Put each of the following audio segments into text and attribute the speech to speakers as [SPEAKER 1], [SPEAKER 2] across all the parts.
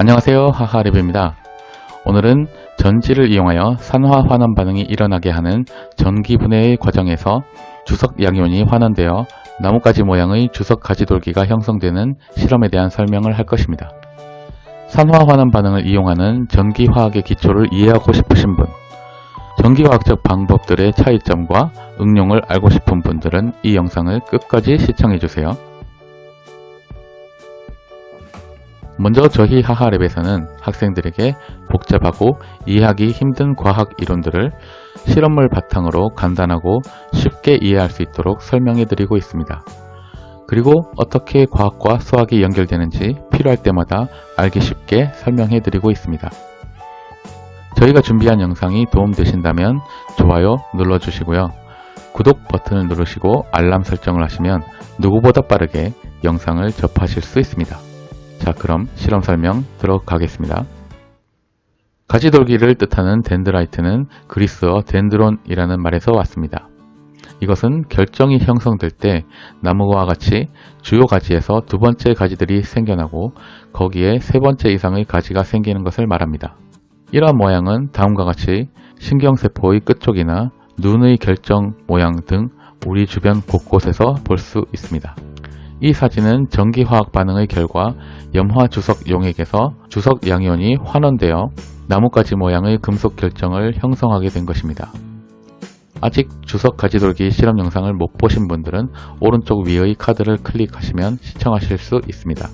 [SPEAKER 1] 안녕하세요, 하하리뷰입니다. 오늘은 전지를 이용하여 산화 환원 반응이 일어나게 하는 전기 분해의 과정에서 주석 양이온이 환원되어 나뭇가지 모양의 주석 가지돌기가 형성되는 실험에 대한 설명을 할 것입니다. 산화 환원 반응을 이용하는 전기화학의 기초를 이해하고 싶으신 분, 전기화학적 방법들의 차이점과 응용을 알고 싶은 분들은 이 영상을 끝까지 시청해주세요. 먼저 저희 하하랩에서는 학생들에게 복잡하고 이해하기 힘든 과학 이론들을 실험을 바탕으로 간단하고 쉽게 이해할 수 있도록 설명해 드리고 있습니다. 그리고 어떻게 과학과 수학이 연결되는지 필요할 때마다 알기 쉽게 설명해 드리고 있습니다. 저희가 준비한 영상이 도움되신다면 좋아요 눌러주시고요. 구독 버튼을 누르시고 알람 설정을 하시면 누구보다 빠르게 영상을 접하실 수 있습니다. 자, 그럼 실험 설명 들어가겠습니다. 가지돌기를 뜻하는 덴드라이트는 그리스어 덴드론이라는 말에서 왔습니다. 이것은 결정이 형성될 때 나무와 같이 주요 가지에서 두 번째 가지들이 생겨나고 거기에 세 번째 이상의 가지가 생기는 것을 말합니다. 이러한 모양은 다음과 같이 신경세포의 끝쪽이나 눈의 결정 모양 등 우리 주변 곳곳에서 볼 수 있습니다. 이 사진은 전기화학 반응의 결과 염화 주석 용액에서 주석 양이온이 환원되어 나뭇가지 모양의 금속 결정을 형성하게 된 것입니다. 아직 주석 가지돌기 실험 영상을 못 보신 분들은 오른쪽 위의 카드를 클릭하시면 시청하실 수 있습니다.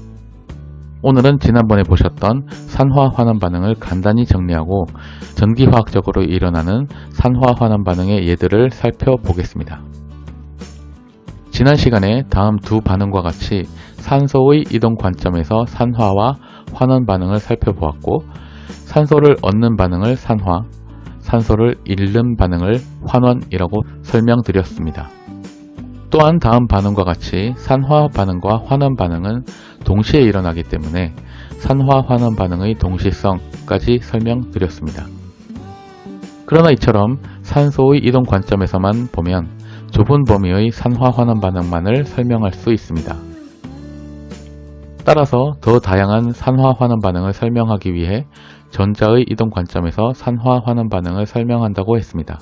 [SPEAKER 1] 오늘은 지난번에 보셨던 산화 환원 반응을 간단히 정리하고 전기화학적으로 일어나는 산화 환원 반응의 예들을 살펴보겠습니다. 지난 시간에 다음 두 반응과 같이 산소의 이동 관점에서 산화와 환원 반응을 살펴보았고, 산소를 얻는 반응을 산화, 산소를 잃는 반응을 환원이라고 설명드렸습니다. 또한 다음 반응과 같이 산화 반응과 환원 반응은 동시에 일어나기 때문에 산화 환원 반응의 동시성까지 설명드렸습니다. 그러나 이처럼 산소의 이동 관점에서만 보면 좁은 범위의 산화 환원 반응만을 설명할 수 있습니다. 따라서 더 다양한 산화 환원 반응을 설명하기 위해 전자의 이동 관점에서 산화 환원 반응을 설명한다고 했습니다.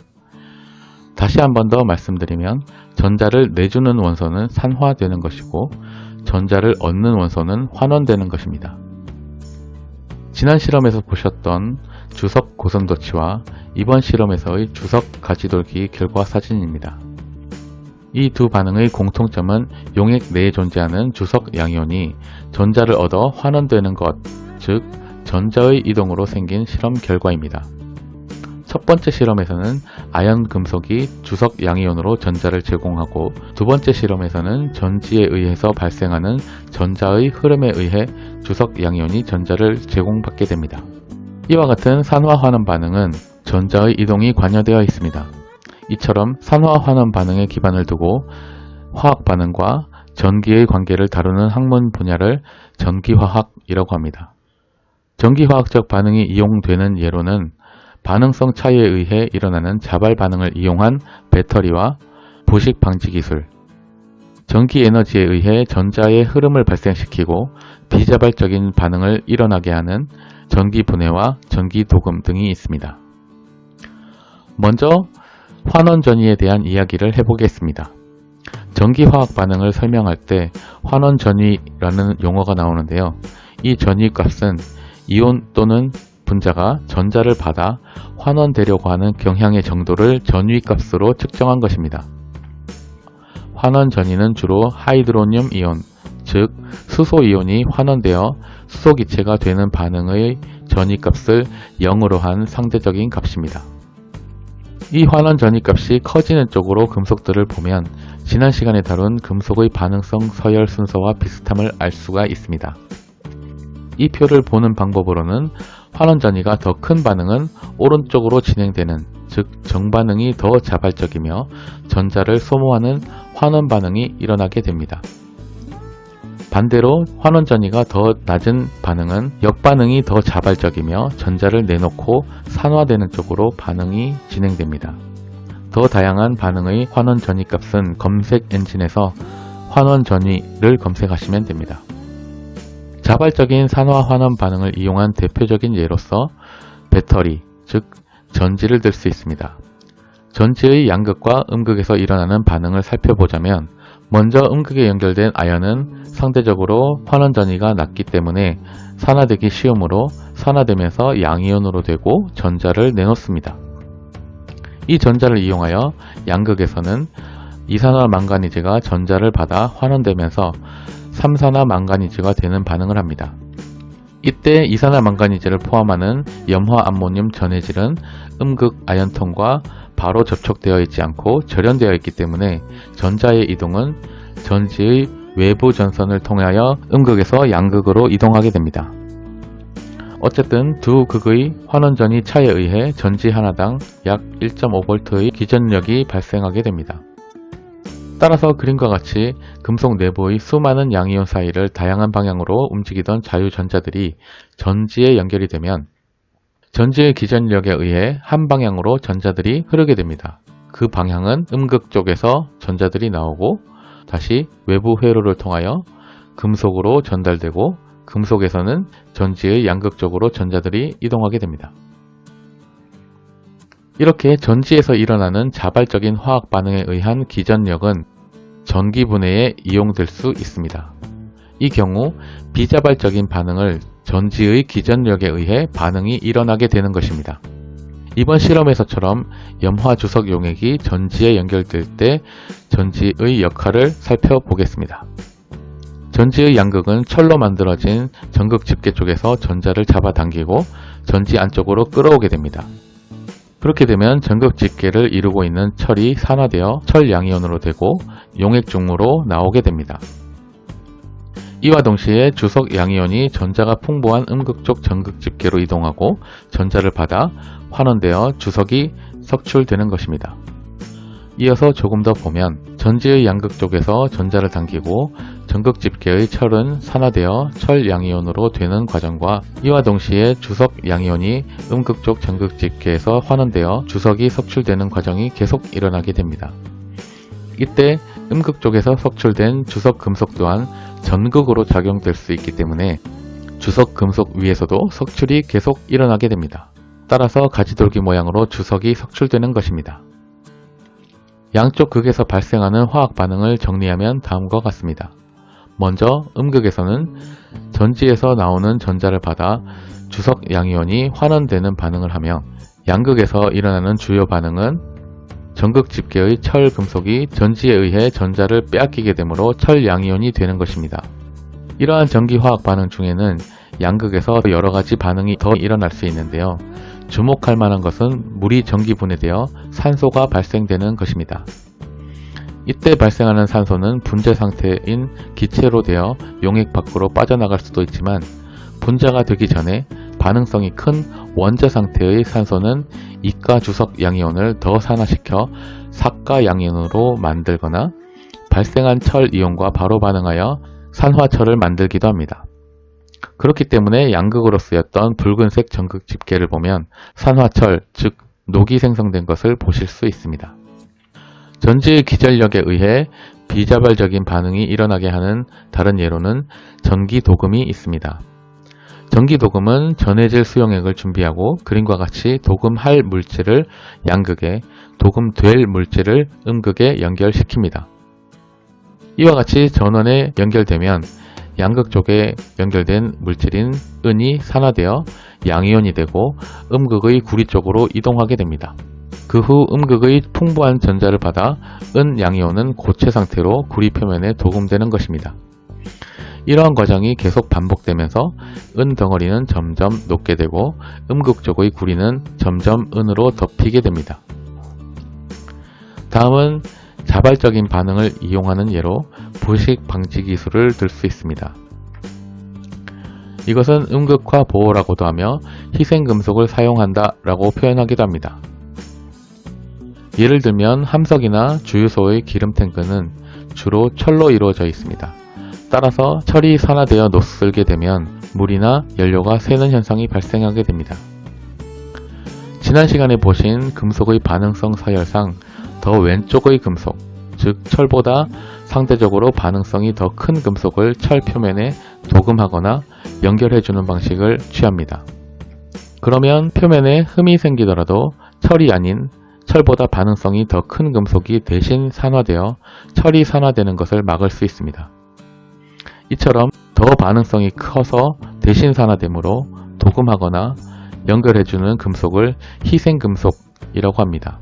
[SPEAKER 1] 다시 한 번 더 말씀드리면 전자를 내주는 원소는 산화되는 것이고 전자를 얻는 원소는 환원되는 것입니다. 지난 실험에서 보셨던 주석 고선도치와 이번 실험에서의 주석 가지돌기 결과 사진입니다. 이 두 반응의 공통점은 용액 내에 존재하는 주석 양이온이 전자를 얻어 환원되는 것, 즉 전자의 이동으로 생긴 실험 결과입니다. 첫 번째 실험에서는 아연 금속이 주석 양이온으로 전자를 제공하고, 두 번째 실험에서는 전지에 의해서 발생하는 전자의 흐름에 의해 주석 양이온이 전자를 제공받게 됩니다. 이와 같은 산화 환원 반응은 전자의 이동이 관여되어 있습니다. 이처럼 산화 환원 반응에 기반을 두고 화학 반응과 전기의 관계를 다루는 학문 분야를 전기화학이라고 합니다. 전기화학적 반응이 이용되는 예로는 반응성 차이에 의해 일어나는 자발 반응을 이용한 배터리와 부식 방지 기술, 전기 에너지에 의해 전자의 흐름을 발생시키고 비자발적인 반응을 일어나게 하는 전기 분해와 전기 도금 등이 있습니다. 먼저 환원 전위에 대한 이야기를 해보겠습니다. 전기화학 반응을 설명할 때 환원 전위라는 용어가 나오는데요. 이 전위 값은 이온 또는 분자가 전자를 받아 환원되려고 하는 경향의 정도를 전위 값으로 측정한 것입니다. 환원 전위는 주로 하이드로늄 이온, 즉 수소 이온이 환원되어 수소 기체가 되는 반응의 전위 값을 0으로 한 상대적인 값입니다. 이 환원 전위 값이 커지는 쪽으로 금속들을 보면 지난 시간에 다룬 금속의 반응성 서열 순서와 비슷함을 알 수가 있습니다. 이 표를 보는 방법으로는 환원 전위가 더 큰 반응은 오른쪽으로 진행되는, 즉 정반응이 더 자발적이며 전자를 소모하는 환원 반응이 일어나게 됩니다. 반대로 환원 전위가 더 낮은 반응은 역반응이 더 자발적이며 전자를 내놓고 산화되는 쪽으로 반응이 진행됩니다. 더 다양한 반응의 환원 전위 값은 검색 엔진에서 환원 전위를 검색하시면 됩니다. 자발적인 산화환원 반응을 이용한 대표적인 예로서 배터리, 즉 전지를 들 수 있습니다. 전지의 양극과 음극에서 일어나는 반응을 살펴보자면 먼저 음극에 연결된 아연은 상대적으로 환원 전위가 낮기 때문에 산화되기 쉬우므로 산화되면서 양이온으로 되고 전자를 내놓습니다. 이 전자를 이용하여 양극에서는 이산화 망가니즈가 전자를 받아 환원되면서 삼산화 망가니즈가 되는 반응을 합니다. 이때 이산화 망가니즈를 포함하는 염화 암모늄 전해질은 음극 아연통과 바로 접촉되어 있지 않고 절연되어 있기 때문에 전자의 이동은 전지의 외부 전선을 통하여 음극에서 양극으로 이동하게 됩니다. 어쨌든 두 극의 환원전위 차에 의해 전지 하나당 약 1.5V의 기전력이 발생하게 됩니다. 따라서 그림과 같이 금속 내부의 수많은 양이온 사이를 다양한 방향으로 움직이던 자유전자들이 전지에 연결이 되면 전지의 기전력에 의해 한 방향으로 전자들이 흐르게 됩니다. 그 방향은 음극 쪽에서 전자들이 나오고 다시 외부 회로를 통하여 금속으로 전달되고 금속에서는 전지의 양극 쪽으로 전자들이 이동하게 됩니다. 이렇게 전지에서 일어나는 자발적인 화학 반응에 의한 기전력은 전기 분해에 이용될 수 있습니다. 이 경우 비자발적인 반응을 전지의 기전력에 의해 반응이 일어나게 되는 것입니다. 이번 실험에서처럼 염화주석 용액이 전지에 연결될 때 전지의 역할을 살펴보겠습니다. 전지의 양극은 철로 만들어진 전극 집게 쪽에서 전자를 잡아당기고 전지 안쪽으로 끌어오게 됩니다. 그렇게 되면 전극 집게를 이루고 있는 철이 산화되어 철 양이온으로 되고 용액 중으로 나오게 됩니다. 이와 동시에 주석 양이온이 전자가 풍부한 음극 쪽 전극 집게로 이동하고 전자를 받아 환원되어 주석이 석출되는 것입니다. 이어서 조금 더 보면 전지의 양극 쪽에서 전자를 당기고 전극 집게의 철은 산화되어 철 양이온으로 되는 과정과 이와 동시에 주석 양이온이 음극 쪽 전극 집게에서 환원되어 주석이 석출되는 과정이 계속 일어나게 됩니다. 이때 음극 쪽에서 석출된 주석 금속 또한 전극으로 작용될 수 있기 때문에 주석 금속 위에서도 석출이 계속 일어나게 됩니다. 따라서 가지돌기 모양으로 주석이 석출되는 것입니다. 양쪽 극에서 발생하는 화학 반응을 정리하면 다음과 같습니다. 먼저 음극에서는 전지에서 나오는 전자를 받아 주석 양이온이 환원되는 반응을 하며 양극에서 일어나는 주요 반응은 전극 집게의 철 금속이 전지에 의해 전자를 빼앗기게 되므로 철 양이온이 되는 것입니다. 이러한 전기화학 반응 중에는 양극에서 여러가지 반응이 더 일어날 수 있는데요. 주목할 만한 것은 물이 전기 분해되어 산소가 발생되는 것입니다. 이때 발생하는 산소는 분자 상태인 기체로 되어 용액 밖으로 빠져나갈 수도 있지만 분자가 되기 전에 반응성이 큰 원자 상태의 산소는 이가 주석 양이온을 더 산화시켜 사가 양이온으로 만들거나 발생한 철 이온과 바로 반응하여 산화철을 만들기도 합니다. 그렇기 때문에 양극으로 쓰였던 붉은색 전극 집게를 보면 산화철, 즉 녹이 생성된 것을 보실 수 있습니다. 전지의 기전력에 의해 비자발적인 반응이 일어나게 하는 다른 예로는 전기도금이 있습니다. 전기도금은 전해질 수용액을 준비하고 그림과 같이 도금할 물질을 양극에, 도금될 물질을 음극에 연결시킵니다. 이와 같이 전원에 연결되면 양극 쪽에 연결된 물질인 은이 산화되어 양이온이 되고 음극의 구리 쪽으로 이동하게 됩니다. 그 후 음극의 풍부한 전자를 받아 은 양이온은 고체 상태로 구리 표면에 도금되는 것입니다. 이러한 과정이 계속 반복되면서 은 덩어리는 점점 녹게 되고 음극 쪽의 구리는 점점 은으로 덮이게 됩니다. 다음은 자발적인 반응을 이용하는 예로 부식 방지 기술을 들 수 있습니다. 이것은 음극화 보호라고도 하며 희생금속을 사용한다 라고 표현하기도 합니다. 예를 들면 함석이나 주유소의 기름 탱크는 주로 철로 이루어져 있습니다. 따라서 철이 산화되어 녹슬게 되면 물이나 연료가 새는 현상이 발생하게 됩니다. 지난 시간에 보신 금속의 반응성 서열상 더 왼쪽의 금속, 즉 철보다 상대적으로 반응성이 더 큰 금속을 철 표면에 도금하거나 연결해주는 방식을 취합니다. 그러면 표면에 흠이 생기더라도 철이 아닌 철보다 반응성이 더 큰 금속이 대신 산화되어 철이 산화되는 것을 막을 수 있습니다. 이처럼 더 반응성이 커서 대신 산화되므로 도금하거나 연결해주는 금속을 희생금속이라고 합니다.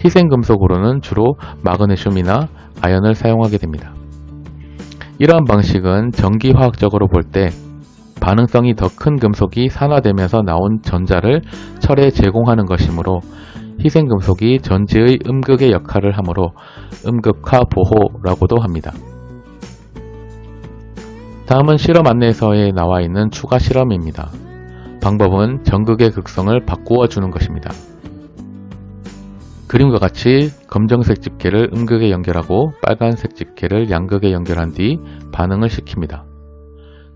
[SPEAKER 1] 희생금속으로는 주로 마그네슘이나 아연을 사용하게 됩니다. 이러한 방식은 전기화학적으로 볼 때 반응성이 더 큰 금속이 산화되면서 나온 전자를 철에 제공하는 것이므로 희생금속이 전지의 음극의 역할을 하므로 음극화 보호라고도 합니다. 다음은 실험 안내서에 나와 있는 추가 실험입니다. 방법은 전극의 극성을 바꾸어 주는 것입니다. 그림과 같이 검정색 집게를 음극에 연결하고 빨간색 집게를 양극에 연결한 뒤 반응을 시킵니다.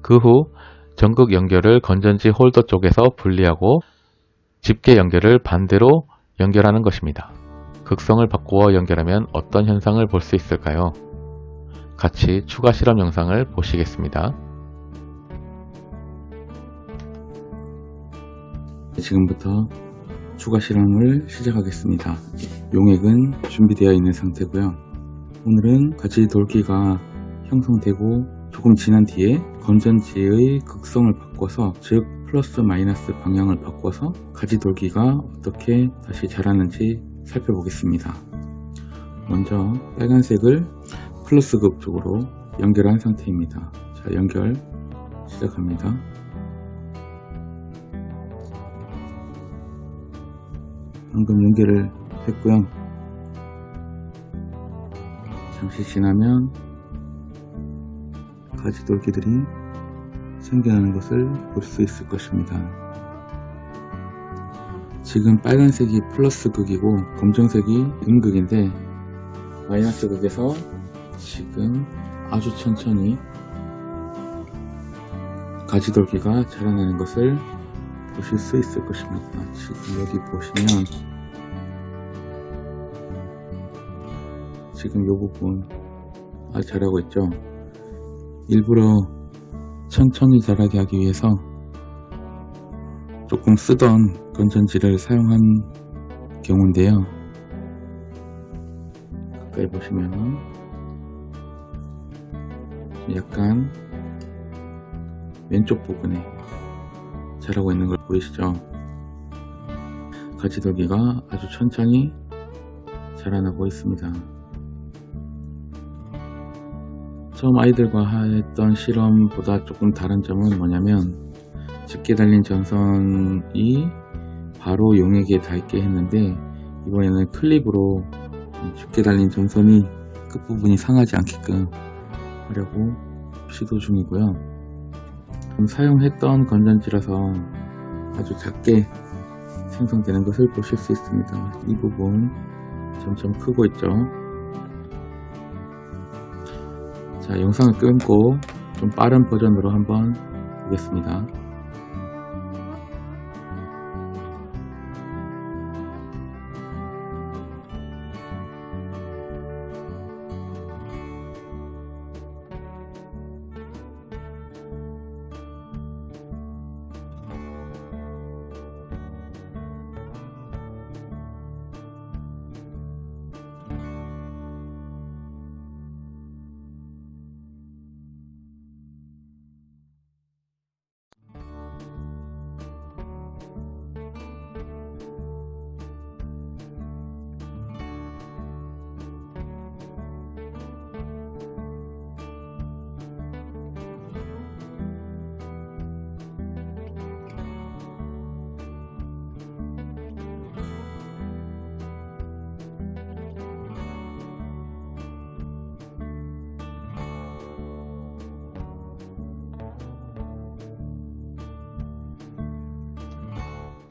[SPEAKER 1] 그 후 전극 연결을 건전지 홀더 쪽에서 분리하고 집게 연결을 반대로 연결하는 것입니다. 극성을 바꾸어 연결하면 어떤 현상을 볼 수 있을까요? 같이 추가 실험 영상을 보시겠습니다.
[SPEAKER 2] 지금부터 추가 실험을 시작하겠습니다. 용액은 준비되어 있는 상태고요. 오늘은 가지 돌기가 형성되고 조금 지난 뒤에 건전지의 극성을 바꿔서, 즉 플러스 마이너스 방향을 바꿔서 가지 돌기가 어떻게 다시 자라는지 살펴보겠습니다. 먼저 빨간색을 플러스극 쪽으로 연결한 상태입니다. 자, 연결 시작합니다. 방금 연결을 했고요. 잠시 지나면 가지돌기들이 생겨나는 것을 볼 수 있을 것입니다. 지금 빨간색이 플러스 극이고 검정색이 음극인데, 마이너스 극에서 지금 아주 천천히 가지돌기가 자라나는 것을 보실 수 있을 것입니다. 지금 여기 보시면 지금 이 부분 아주 자라고 있죠. 일부러 천천히 자라게 하기 위해서 조금 쓰던 건전지를 사용한 경우인데요. 가까이 보시면 약간 왼쪽 부분에 자라고 있는 걸 보이시죠? 가지돌기가 아주 천천히 자라나고 있습니다. 처음 아이들과 했던 실험보다 조금 다른 점은 뭐냐면, 집게 달린 전선이 바로 용액에 닿게 했는데, 이번에는 클립으로 집게 달린 전선이 끝부분이 상하지 않게끔 하려고 시도 중이고요. 사용했던 건전지라서 아주 작게 생성되는 것을 보실 수 있습니다. 이 부분 점점 크고 있죠. 자, 영상을 끊고 좀 빠른 버전으로 한번 보겠습니다.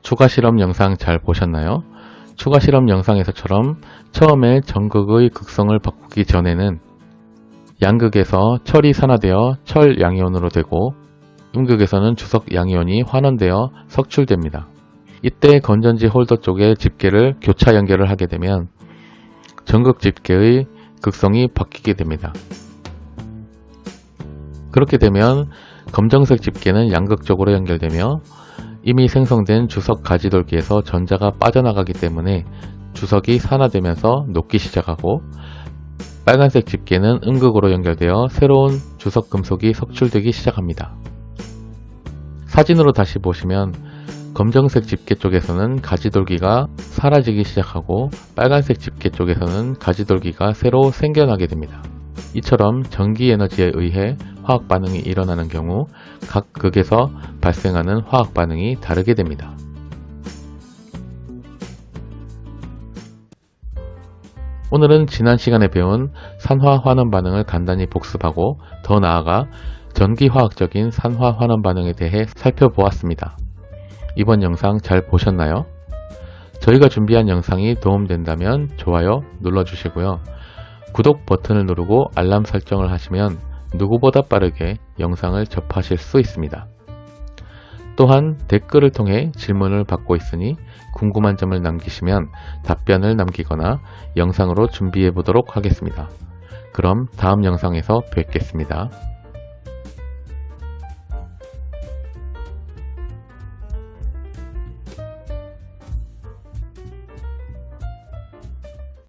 [SPEAKER 1] 추가 실험 영상 잘 보셨나요? 추가 실험 영상에서처럼 처음에 전극의 극성을 바꾸기 전에는 양극에서 철이 산화되어 철 양이온으로 되고, 음극에서는 주석 양이온이 환원되어 석출됩니다. 이때 건전지 홀더 쪽에 집게를 교차 연결을 하게 되면 전극 집게의 극성이 바뀌게 됩니다. 그렇게 되면 검정색 집게는 양극적으로 연결되며 이미 생성된 주석 가지돌기에서 전자가 빠져나가기 때문에 주석이 산화되면서 녹기 시작하고, 빨간색 집게는 음극으로 연결되어 새로운 주석 금속이 석출되기 시작합니다. 사진으로 다시 보시면 검정색 집게 쪽에서는 가지돌기가 사라지기 시작하고, 빨간색 집게 쪽에서는 가지돌기가 새로 생겨나게 됩니다. 이처럼 전기 에너지에 의해 화학 반응이 일어나는 경우 각 극에서 발생하는 화학 반응이 다르게 됩니다. 오늘은 지난 시간에 배운 산화환원 반응을 간단히 복습하고 더 나아가 전기화학적인 산화환원 반응에 대해 살펴보았습니다. 이번 영상 잘 보셨나요? 저희가 준비한 영상이 도움된다면 좋아요 눌러주시고요. 구독 버튼을 누르고 알람 설정을 하시면 누구보다 빠르게 영상을 접하실 수 있습니다. 또한 댓글을 통해 질문을 받고 있으니 궁금한 점을 남기시면 답변을 남기거나 영상으로 준비해 보도록 하겠습니다. 그럼 다음 영상에서 뵙겠습니다.